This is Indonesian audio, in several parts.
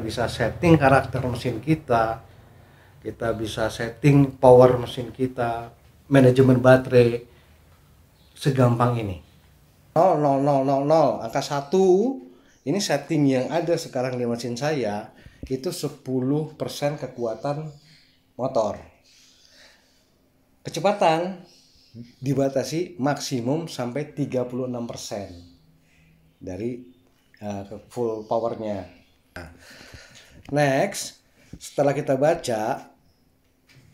bisa setting karakter mesin kita bisa setting power mesin kita, manajemen baterai, segampang ini. 0,0000 angka 1 ini setting yang ada sekarang di mesin saya itu 10% kekuatan motor. Kecepatan dibatasi maksimum sampai 36% dari full powernya. Next, setelah kita baca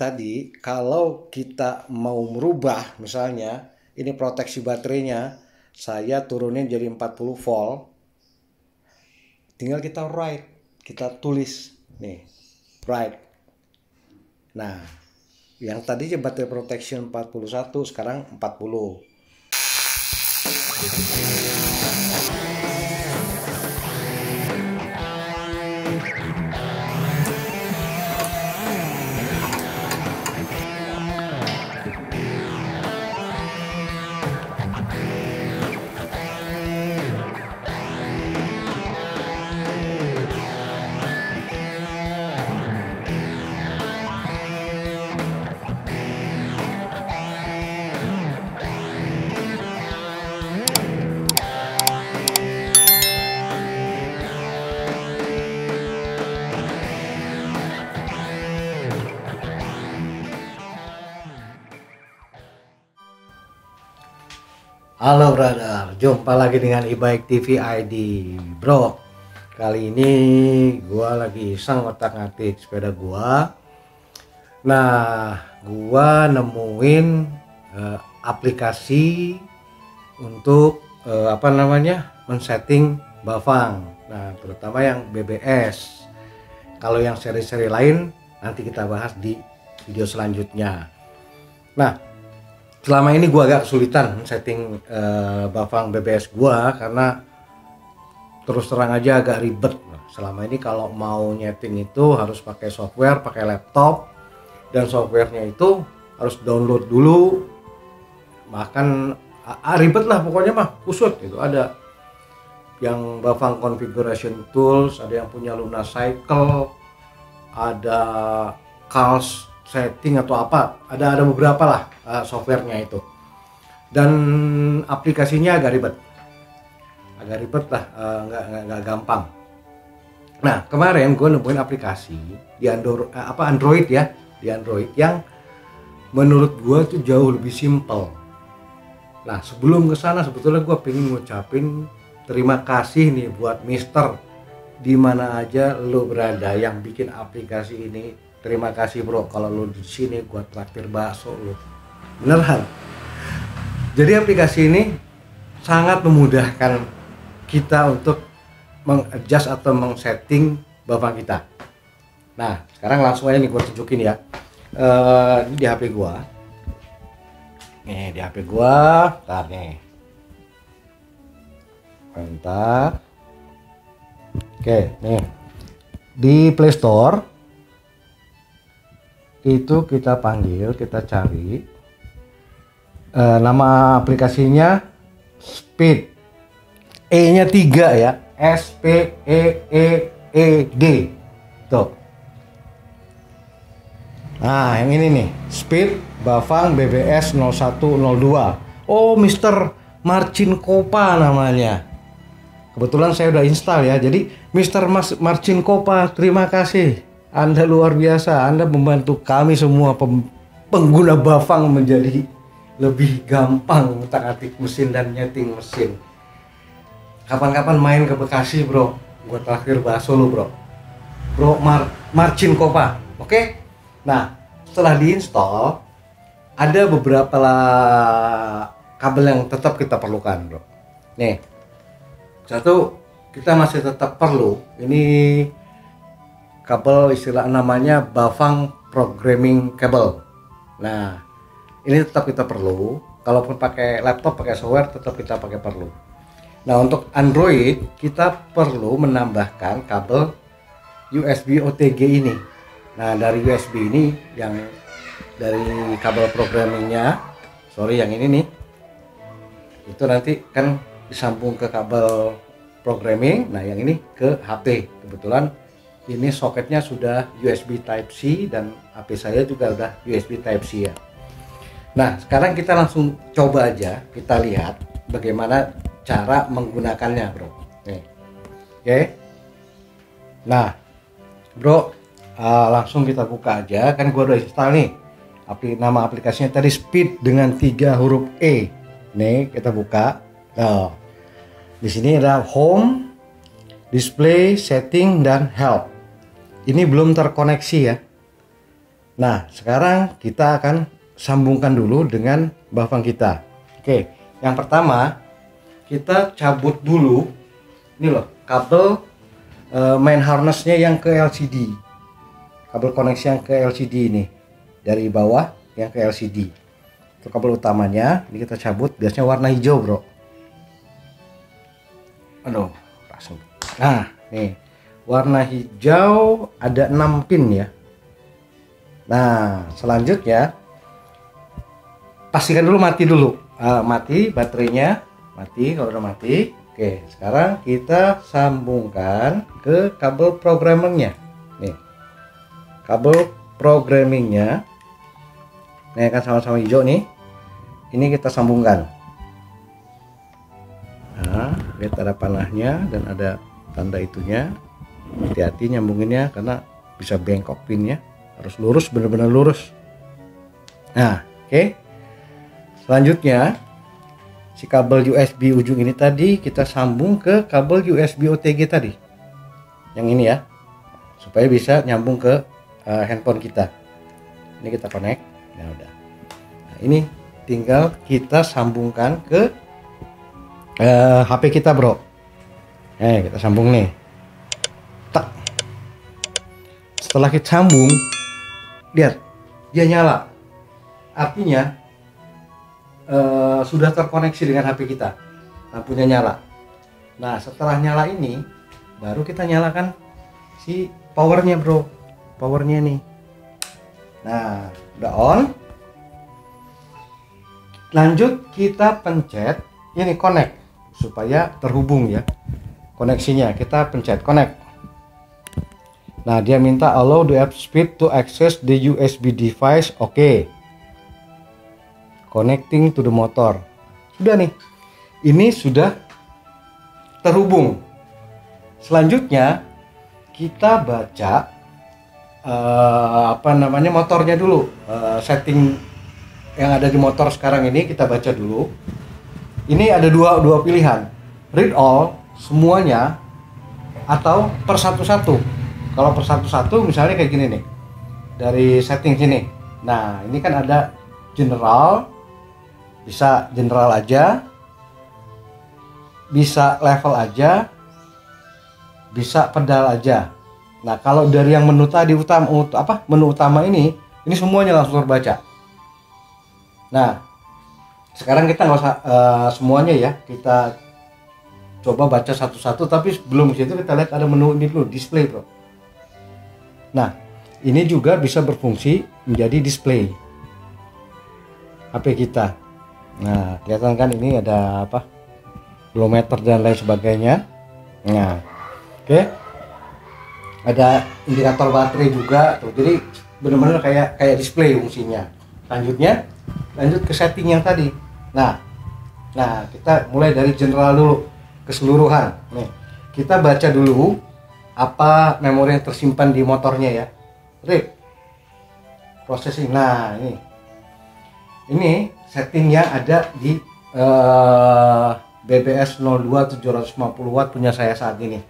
tadi, kalau kita mau merubah, misalnya ini proteksi baterainya saya turunin jadi 40 volt, tinggal kita write, kita tulis nih, write. Nah, yang tadi baterai protection 41, sekarang 40. Halo brother, jumpa lagi dengan e-bike TV ID. Bro, kali ini gua lagi iseng otak-atik sepeda gua. Nah, gua nemuin aplikasi untuk men-setting bafang. Nah, terutama yang BBS. Kalau yang seri-seri lain nanti kita bahas di video selanjutnya. Nah, selama ini gua agak kesulitan setting bafang BBS gua karena terus terang aja agak ribet. Nah, selama ini kalau mau nyeting itu harus pakai software, pakai laptop, dan softwarenya itu harus download dulu. Bahkan ribet lah pokoknya mah, kusut itu. Ada yang bafang configuration tools, ada yang punya Luna Cycle, ada Calls setting atau apa, ada beberapa lah softwarenya itu, dan aplikasinya agak ribet lah, nggak gampang. Nah, kemarin gue nemuin aplikasi di Android ya, di Android yang menurut gue tuh jauh lebih simple. Nah, sebelum kesana sebetulnya gue pengen ngucapin terima kasih nih buat Mister di mana aja lo berada yang bikin aplikasi ini. Terima kasih bro, kalau lu di sini gua traktir bakso lu. Beneran. Jadi aplikasi ini sangat memudahkan kita untuk mengadjust atau meng-setting bafang kita. Nah, sekarang langsung aja nih gua tunjukin ya. Ini di HP gua. Nih, di HP gua, bentar nih. Bentar. Oke, nih. Di Play Store itu kita panggil, kita cari nama aplikasinya Speed, E-nya 3 ya, SPEEED tuh. Nah, yang ini nih, Speed bafang BBS 0102. Oh, Mr. Marcin Kopa namanya. Kebetulan saya udah install ya. Jadi Mr. Marcin Kopa, terima kasih. Anda luar biasa, Anda membantu kami semua pengguna bafang menjadi lebih gampang utak-atik mesin dan nyeting mesin. Kapan-kapan main ke Bekasi bro, gue traktir bakso lu bro. Bro Marcin Kopa, oke? Nah, setelah diinstal, ada beberapa kabel yang tetap kita perlukan bro. Nih, satu kita masih tetap perlu, ini kabel istilah namanya bafang programming cable. Nah, ini tetap kita perlu. Kalaupun pakai laptop, pakai software, tetap kita perlu. Nah, untuk Android kita perlu menambahkan kabel USB OTG ini. Nah, dari USB ini yang dari kabel programmingnya, yang ini nih, itu nanti kan disambung ke kabel programming. Nah, yang ini ke HP. Kebetulan ini soketnya sudah USB Type C dan HP saya juga udah USB Type C ya. Nah, sekarang kita langsung coba aja, kita lihat bagaimana cara menggunakannya, bro. Nih. Oke. Nah, bro, langsung kita buka aja. Kan gua udah install nih. Nama aplikasinya tadi Speed dengan 3 huruf E. Nih, kita buka. Nah, di sini ada Home, Display, Setting, dan Help. Ini belum terkoneksi ya. Nah, sekarang kita akan sambungkan dulu dengan bafang kita. Oke, yang pertama kita cabut dulu ini loh kabel main harnessnya yang ke LCD, kabel koneksi yang ke LCD ini dari bawah yang ke LCD. Itu kabel utamanya. Ini kita cabut, biasanya warna hijau, bro. Aduh, langsung. Nah, nih warna hijau ada 6 pin ya. Nah, selanjutnya pastikan dulu mati dulu. Mati baterainya, mati. Kalau udah mati, oke. Sekarang kita sambungkan ke kabel programmingnya. Nih, kabel programmingnya. Ini kan sama-sama hijau nih. Ini kita sambungkan. Nah, lihat ada panahnya dan ada tanda itunya. Hati-hati nyambunginnya karena bisa bengkok pinnya. Harus lurus, benar-benar lurus. Nah, oke. Selanjutnya si kabel USB ujung ini tadi kita sambung ke kabel USB OTG tadi, yang ini ya, supaya bisa nyambung ke handphone kita. Ini kita connect. Nah, udah. Nah, ini tinggal kita sambungkan ke HP kita, bro. Kita sambung nih. Tak. Setelah kita sambung, lihat dia nyala. Artinya sudah terkoneksi dengan HP kita, lampunya nyala. Nah, setelah nyala ini baru kita nyalakan si powernya, bro. Powernya nih. Nah, udah on. Lanjut kita pencet ini connect supaya terhubung ya koneksinya. Kita pencet connect. Nah, dia minta allow the app speed to access the USB device. Oke. Connecting to the motor. Sudah nih. Ini sudah terhubung. Selanjutnya kita baca motornya dulu. Setting yang ada di motor sekarang ini kita baca dulu. Ini ada dua pilihan. Read all semuanya atau per satu-satu. Kalau per satu-satu misalnya kayak gini nih. Dari setting sini. Nah, ini kan ada general. Bisa general aja, bisa level aja, bisa pedal aja. Nah, kalau dari yang menu tadi menu utama ini semuanya langsung terbaca. Nah, sekarang kita nggak usah semuanya ya, kita coba baca satu-satu. Tapi sebelum situ kita lihat ada menu ini dulu, display, bro. Nah, ini juga bisa berfungsi menjadi display HP kita. Nah, kelihatan kan ini ada kilometer dan lain sebagainya. Nah, oke. Ada indikator baterai juga tuh. Jadi benar-benar kayak display fungsinya. Lanjut ke setting yang tadi. Nah, kita mulai dari general dulu, keseluruhan. Nih, kita baca dulu apa memori yang tersimpan di motornya ya. Read. Processing. Nah, ini settingnya ada di BBS 02 750 watt punya saya saat ini.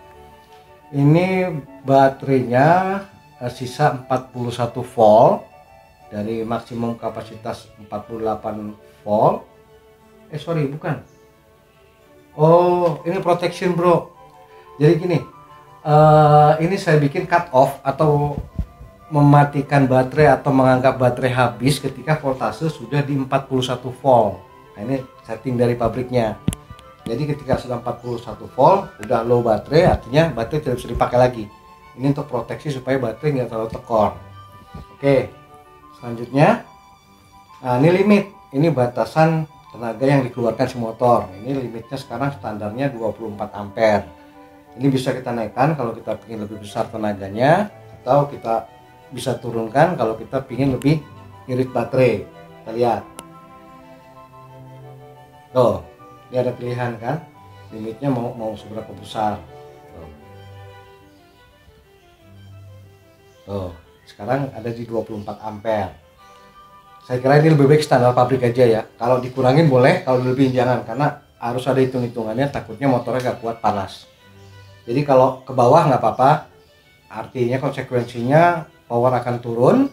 Ini baterainya sisa 41 volt dari maksimum kapasitas 48 volt. Bukan. Oh, ini protection, bro. Jadi gini, ini saya bikin cut off atau mematikan baterai atau menganggap baterai habis ketika voltase sudah di 41 volt. Nah, ini setting dari pabriknya. Jadi ketika sudah 41 volt, udah low baterai, artinya baterai tidak bisa dipakai lagi. Ini untuk proteksi supaya baterai nggak terlalu tekor. Oke, selanjutnya, nah ini limit. Ini batasan tenaga yang dikeluarkan si motor. Ini limitnya sekarang standarnya 24 ampere. Ini bisa kita naikkan kalau kita ingin lebih besar tenaganya, atau kita bisa turunkan kalau kita ingin lebih irit baterai. Kita lihat. Tuh, ini ada pilihan kan, limitnya mau seberapa besar. Tuh, sekarang ada di 24 ampere. Saya kira ini lebih baik standar pabrik aja ya. Kalau dikurangin boleh, kalau lebih jangan, karena harus ada hitung-hitungannya, takutnya motornya gak kuat panas. Jadi kalau ke bawah nggak apa-apa, artinya konsekuensinya power akan turun,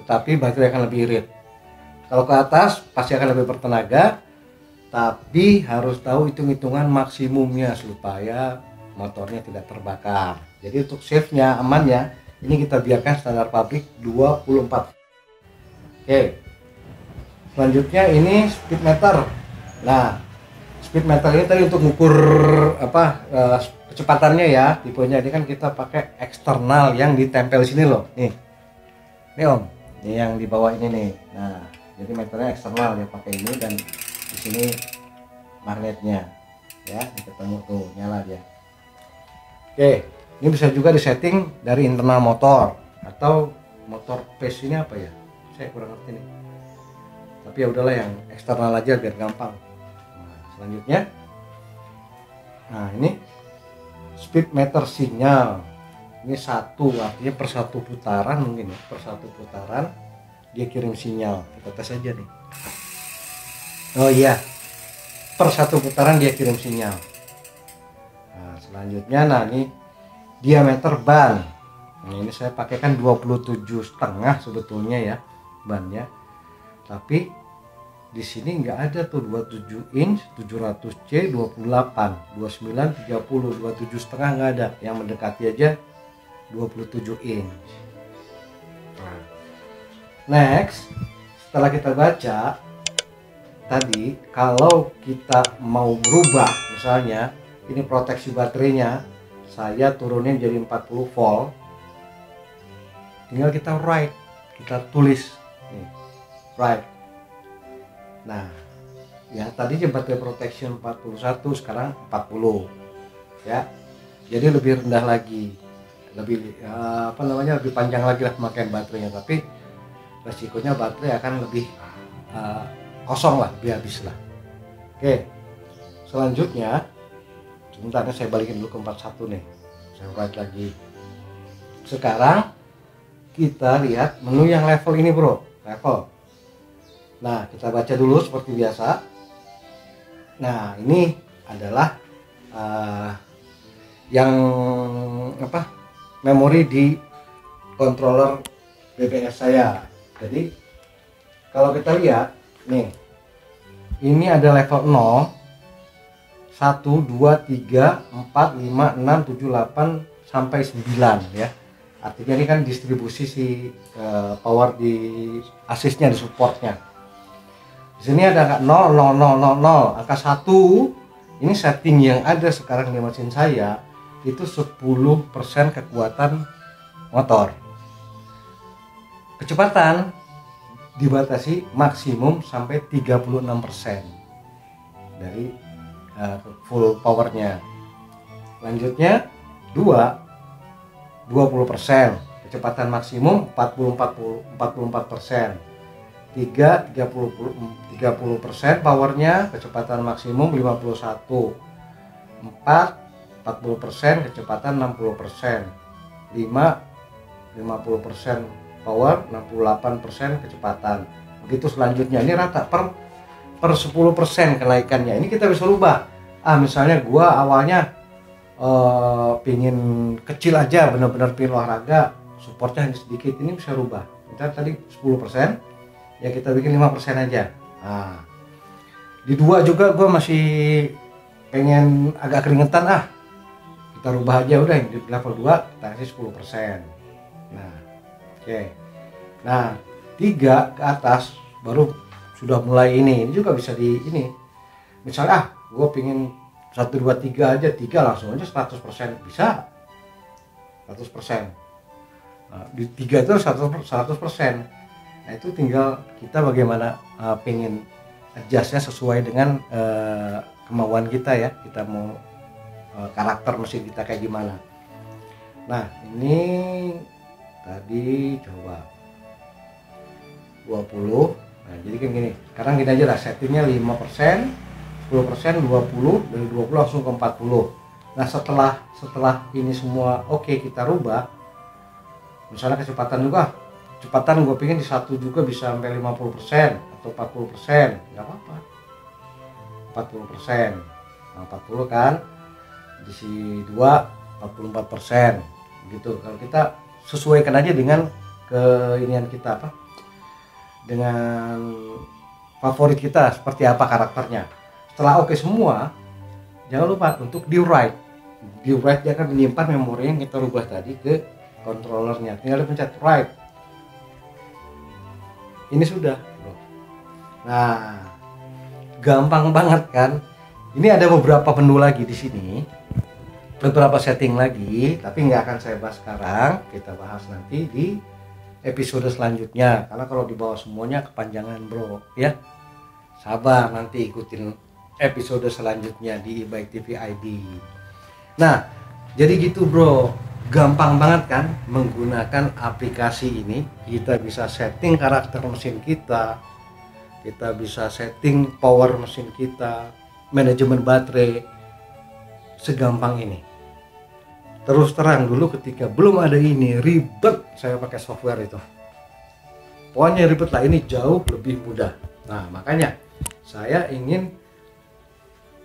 tetapi baterai akan lebih irit. Kalau ke atas pasti akan lebih bertenaga, tapi harus tahu hitung-hitungan maksimumnya supaya motornya tidak terbakar. Jadi untuk save-nya, amannya, ini kita biarkan standar pabrik 24. Oke, selanjutnya ini speed meter. Nah, speed meter ini tadi untuk mengukur kecepatannya ya, tipenya ini kan kita pakai eksternal yang ditempel di sini loh, nih om, ini yang di bawah ini nih. Nah, jadi meternya eksternal ya, pakai ini, dan di sini magnetnya ya, ini ketemu tuh, nyala dia. Oke, ini bisa juga disetting dari internal motor atau motor pace. Ini apa ya, saya kurang ngerti nih, tapi ya udahlah yang eksternal aja biar gampang. Nah, selanjutnya, nah ini speed meter sinyal. Ini satu, artinya per satu putaran, mungkin ya, per satu putaran dia kirim sinyal. Kita tes aja nih. Oh iya, per satu putaran dia kirim sinyal. Nah, selanjutnya, nah ini diameter ban. Nah, ini saya pakai kan 27,5 sebetulnya ya bannya, tapi di sini nggak ada tuh 27 inch, 700C, 28, 29, 30, 27,5 nggak ada. Yang mendekati aja 27 inch. Nah, next, setelah kita baca tadi, kalau kita mau berubah, misalnya ini proteksi baterainya saya turunin jadi 40 volt, tinggal kita write, kita tulis nih, write. Nah, yang tadi baterai protection 41, sekarang 40 ya, jadi lebih rendah lagi, lebih lebih panjang lagi lah pemakaian baterainya, tapi resikonya baterai akan lebih kosong lah, lebih habis lah. Oke, selanjutnya sebentar, saya balikin dulu ke 41 nih, saya write lagi. Sekarang kita lihat menu yang level ini bro, level. Nah, kita baca dulu seperti biasa. Nah, ini adalah yang memori di controller BBS saya. Jadi kalau kita lihat nih, ini ada level 0, 1, 2, 3, 4, 5, 6, 7, 8 sampai 9 ya. Artinya ini kan distribusi si power di asisnya, di supportnya. Di sini ada angka 0, 0, 0, 0, 0, angka 1. Ini setting yang ada sekarang di mesin saya itu 10% kekuatan motor. Kecepatan dibatasi maksimum sampai 36% dari full powernya. Lanjutnya 20%, kecepatan maksimum 44%. 30% powernya, kecepatan maksimum 51. 4, 40%, kecepatan 60%. 5, 50% power, 68% kecepatan. Begitu selanjutnya, ini rata per 10% kenaikannya. Ini kita bisa ubah. Misalnya gua awalnya pingin kecil aja, benar-benar pingin olahraga, supportnya hanya sedikit, ini bisa rubah. Kita tadi 10%, ya kita bikin 5% aja. Nah, di 2 juga gue masih pengen agak keringetan, kita rubah aja udah di level 2 kita kasih 10%. Nah, oke. Nah, 3 ke atas baru sudah mulai ini juga bisa di ini. Misalnya gue pengen 1, 2, 3 aja, 3 langsung aja 100% bisa. 100%. Nah, di 3 itu 100%. Nah, itu tinggal kita bagaimana pengen adjustnya sesuai dengan kemauan kita ya. Kita mau karakter mesin kita kayak gimana. Nah ini tadi coba 20. Nah jadi kan gini, sekarang gini aja lah, settingnya 5%, 10%, 20, dari 20 langsung ke 40. Nah setelah ini semua oke, kita rubah, misalnya kecepatan juga, kecepatan gue pengen di satu juga bisa sampai 50% atau 40%, nggak apa-apa, 40%. Nah 40 kan, di si 2 44% gitu. Kalau kita sesuaikan aja dengan keinian kita, apa, dengan favorit kita seperti apa karakternya. Setelah oke semua, jangan lupa untuk di write. Di write dia akan menyimpan memori yang kita rubah tadi ke controllernya. Tinggal dipencet write. Ini sudah. Nah, gampang banget kan? Ini ada beberapa menu lagi di sini, beberapa setting lagi, tapi nggak akan saya bahas sekarang. Kita bahas nanti di episode selanjutnya, karena kalau dibawa semuanya kepanjangan bro ya. Sabar, nanti ikutin episode selanjutnya di e-bike TV ID. Nah jadi gitu bro, gampang banget kan menggunakan aplikasi ini. Kita bisa setting karakter mesin kita, kita bisa setting power mesin kita, manajemen baterai, segampang ini. Terus terang dulu ketika belum ada ini ribet saya pakai software itu. Pokoknya ribet lah, ini jauh lebih mudah. Nah makanya saya ingin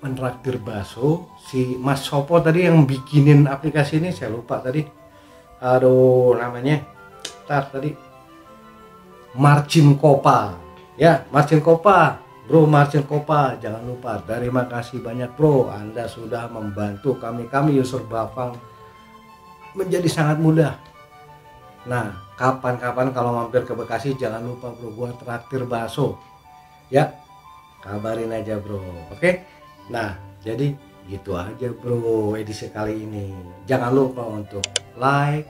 menraktir Baso, si Mas Sopo tadi yang bikinin aplikasi ini, saya lupa tadi. Aduh namanya. Tadi Marcin Kopa. Ya, Marcin Kopa. Bro Marcin Kopa, jangan lupa, terima kasih banyak bro, Anda sudah membantu kami user Bafang menjadi sangat mudah. Nah kapan-kapan kalau mampir ke Bekasi jangan lupa bro buat traktir bakso ya, kabarin aja bro. Oke. Nah jadi gitu aja bro edisi kali ini. Jangan lupa untuk like,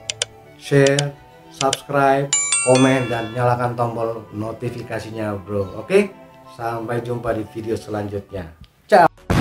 share, subscribe, komen, dan nyalakan tombol notifikasinya bro. Oke, sampai jumpa di video selanjutnya. Ciao.